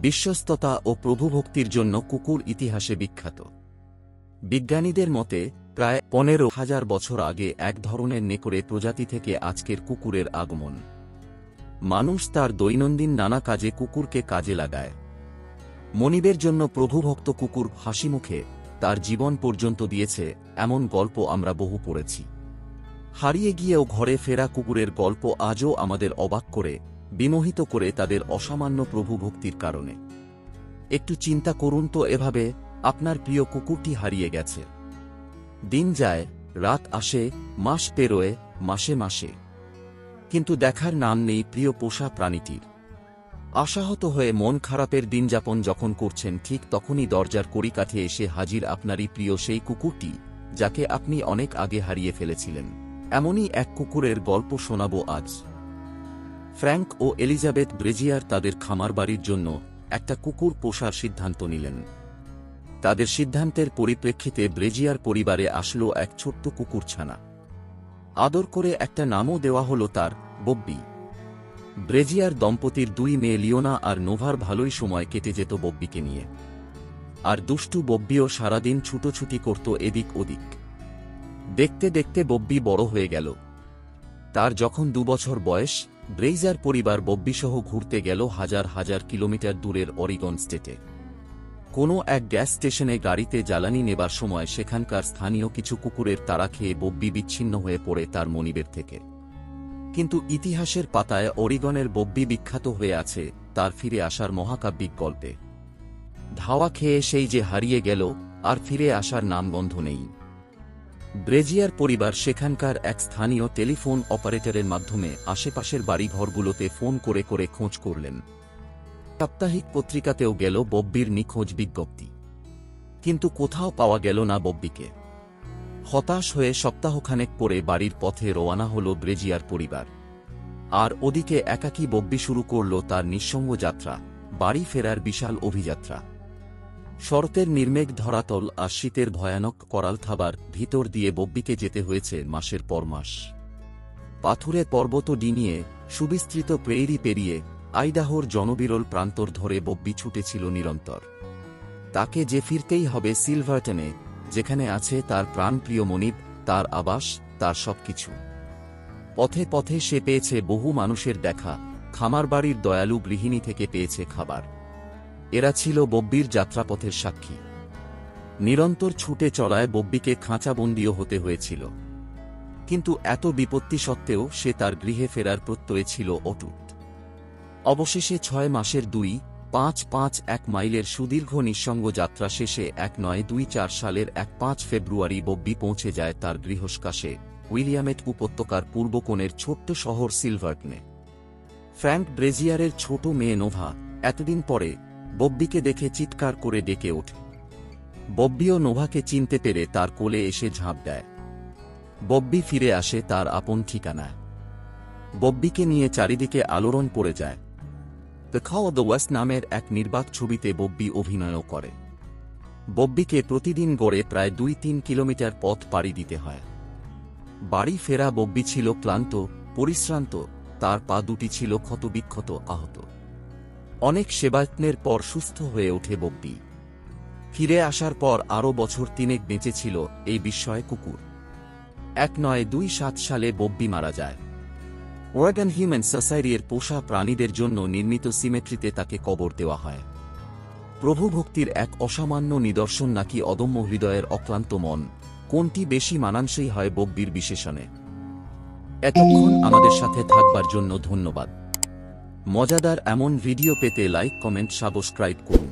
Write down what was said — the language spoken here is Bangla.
বিশ্বস্ততা ও প্রভুভক্তির জন্য কুকুর ইতিহাসে বিখ্যাত। বিজ্ঞানীদের মতে প্রায় 15,000 বছর আগে এক ধরনের নেকড়ে প্রজাতি থেকে আজকের কুকুরের আগমন। মানুষ তার দৈনন্দিন নানা কাজে কুকুরকে কাজে লাগায়। মনিবের জন্য প্রভুভক্ত কুকুর হাসিমুখে তার জীবন পর্যন্ত দিয়েছে, এমন গল্প আমরা বহু পড়েছি। হারিয়ে গিয়েও ঘরে ফেরা কুকুরের গল্প আজও আমাদের অবাক করে, বিমোহিত করে তাদের অসামান্য প্রভুভক্তির কারণে। একটু চিন্তা করুন তো, এভাবে আপনার প্রিয় কুকুরটি হারিয়ে গেছে। দিন যায়, রাত আসে, মাস পেরোয়, মাসে মাসে, কিন্তু দেখার নাম নেই প্রিয় পোষা প্রাণীটির। আশাহত হয়ে মন খারাপের দিনযাপন যখন করছেন, ঠিক তখনই দরজার কড়িকাঠে এসে হাজির আপনারই প্রিয় সেই কুকুরটি, যাকে আপনি অনেক আগে হারিয়ে ফেলেছিলেন। এমনই এক কুকুরের গল্প শোনাব আজ। ফ্র্যাঙ্ক ও এলিজাবেথ ব্রেজিয়ার তাদের খামার বাড়ির জন্য একটা কুকুর পোষার সিদ্ধান্ত নিলেন। তাদের সিদ্ধান্তের পরিপ্রেক্ষিতে ব্রেজিয়ার পরিবারে আসলো এক ছোট্ট কুকুরছানা। আদর করে একটা নামও দেওয়া হলো তার, বব্বি। ব্রেজিয়ার দম্পতির 2 মেয়ে লিওনা আর নোভার ভালোই সময় কেটে যেত বব্বিকে নিয়ে। আর দুষ্টু বব্বিও সারাদিন ছুটোছুটি করত এদিক ওদিক। দেখতে দেখতে বব্বি বড় হয়ে গেল। তার যখন 2 বছর বয়স, ব্রেজিয়ার পরিবার বব্বিসহ ঘুরতে গেল হাজার হাজার কিলোমিটার দূরের অরিগন স্টেটে। কোনো এক গ্যাস স্টেশনে গাড়িতে জ্বালানি নেবার সময় সেখানকার স্থানীয় কিছু কুকুরের তাড়া খেয়ে বব্বি বিচ্ছিন্ন হয়ে পড়ে তার মনিবের থেকে। কিন্তু ইতিহাসের পাতায় অরিগনের বব্বি বিখ্যাত হয়ে আছে তার ফিরে আসার মহাকাব্যিক গল্পে। ধাওয়া খেয়ে সেই যে হারিয়ে গেল, আর ফিরে আসার নামগন্ধ নেই। ব্রেজিয়ার পরিবার সেখানকার এক স্থানীয় টেলিফোন অপারেটরের মাধ্যমে আশেপাশের বাড়িঘরগুলোতে ফোন করে করে খোঁজ করলেন। সাপ্তাহিক পত্রিকাতেও গেল বব্বির নিখোঁজ বিজ্ঞপ্তি, কিন্তু কোথাও পাওয়া গেল না বব্বিকে। হতাশ হয়ে সপ্তাহখানেক পরে বাড়ির পথে রওনা হল ব্রেজিয়ার পরিবার। আর ওদিকে একাকী বব্বি শুরু করল তার নিঃসঙ্গ যাত্রা, বাড়ি ফেরার বিশাল অভিযাত্রা। শরতের নির্মেঘ ধরাতল আর শীতের ভয়ানক করাল থাবার ভিতর দিয়ে বব্বিকে যেতে হয়েছে মাসের পর মাস। পাথুরে পর্বত ডিঙিয়ে, সুবিস্তৃত প্রেইরি পেরিয়ে, আইডাহোর জনবিরল প্রান্তর ধরে বব্বি ছুটেছিল নিরন্তর। তাকে যে ফিরতেই হবে সিলভারটনে, যেখানে আছে তার প্রাণপ্রিয় মনিব, তার আবাস, তার সবকিছু। পথে পথে সে পেয়েছে বহু মানুষের দেখা, খামারবাড়ির দয়ালু গৃহিণী থেকে পেয়েছে খাবার। এরা ছিল বব্বির যাত্রাপথের সাক্ষী। নিরন্তর ছুটে চলায় বব্বিকে খাঁচাবন্দিও হতে হয়েছিল, কিন্তু এত বিপত্তি সত্ত্বেও সে তার গৃহে ফেরার প্রত্যয়ে ছিল অটুট। অবশেষে 6 মাসের 2.551 মাইলের সুদীর্ঘ নিঃসঙ্গ যাত্রা শেষে 1924 সালের 5 ফেব্রুয়ারি বব্বি পৌঁছে যায় তার গৃহস্কাশে, উইলিয়ামেট উপত্যকার পূর্ব কোণের ছোট্ট শহর সিলভারটনে। ফ্র্যাঙ্ক ব্রেজিয়ারের ছোট মেয়ে নোভা এতদিন পরে বব্বিকে দেখে চিৎকার করে ডেকে ওঠে। বব্বিও নোভাকে চিনতে পেরে তার কোলে এসে ঝাঁপ দেয়। বব্বি ফিরে আসে তার আপন ঠিকানায়। বব্বিকে নিয়ে চারিদিকে আলোড়ন পড়ে যায়। দ্য খাও অব দ্য ওয়েস্ট নামের এক নির্বাক ছবিতে বব্বি অভিনয়ও করে। বব্বিকে প্রতিদিন গড়ে প্রায় 2-3 কিলোমিটার পথ পাড়ি দিতে হয়। বাড়ি ফেরা বব্বি ছিল ক্লান্ত, পরিশ্রান্ত, তার পা দুটি ছিল ক্ষতবিক্ষত, আহত। অনেক সেবায়ত্নের পর সুস্থ হয়ে ওঠে বব্বি। ফিরে আসার পর আরও বছর 3 বেঁচেছিল এই বিস্ময় কুকুর। 1927 সালে বব্বি মারা যায়। ওরেগন হিউম্যান সোসাইটির পোষা প্রাণীদের জন্য নির্মিত সিমেট্রিতে তাকে কবর দেওয়া হয়। প্রভুভক্তির এক অসামান্য নিদর্শন নাকি অদম্য হৃদয়ের অক্লান্ত মন, কোনটি বেশি মানানসই হয় বব্বির বিশেষণে? এতক্ষণ আমাদের সাথে থাকবার জন্য ধন্যবাদ। মজাদার এমন ভিডিও পেতে লাইক, কমেন্ট, সাবস্ক্রাইব করুন।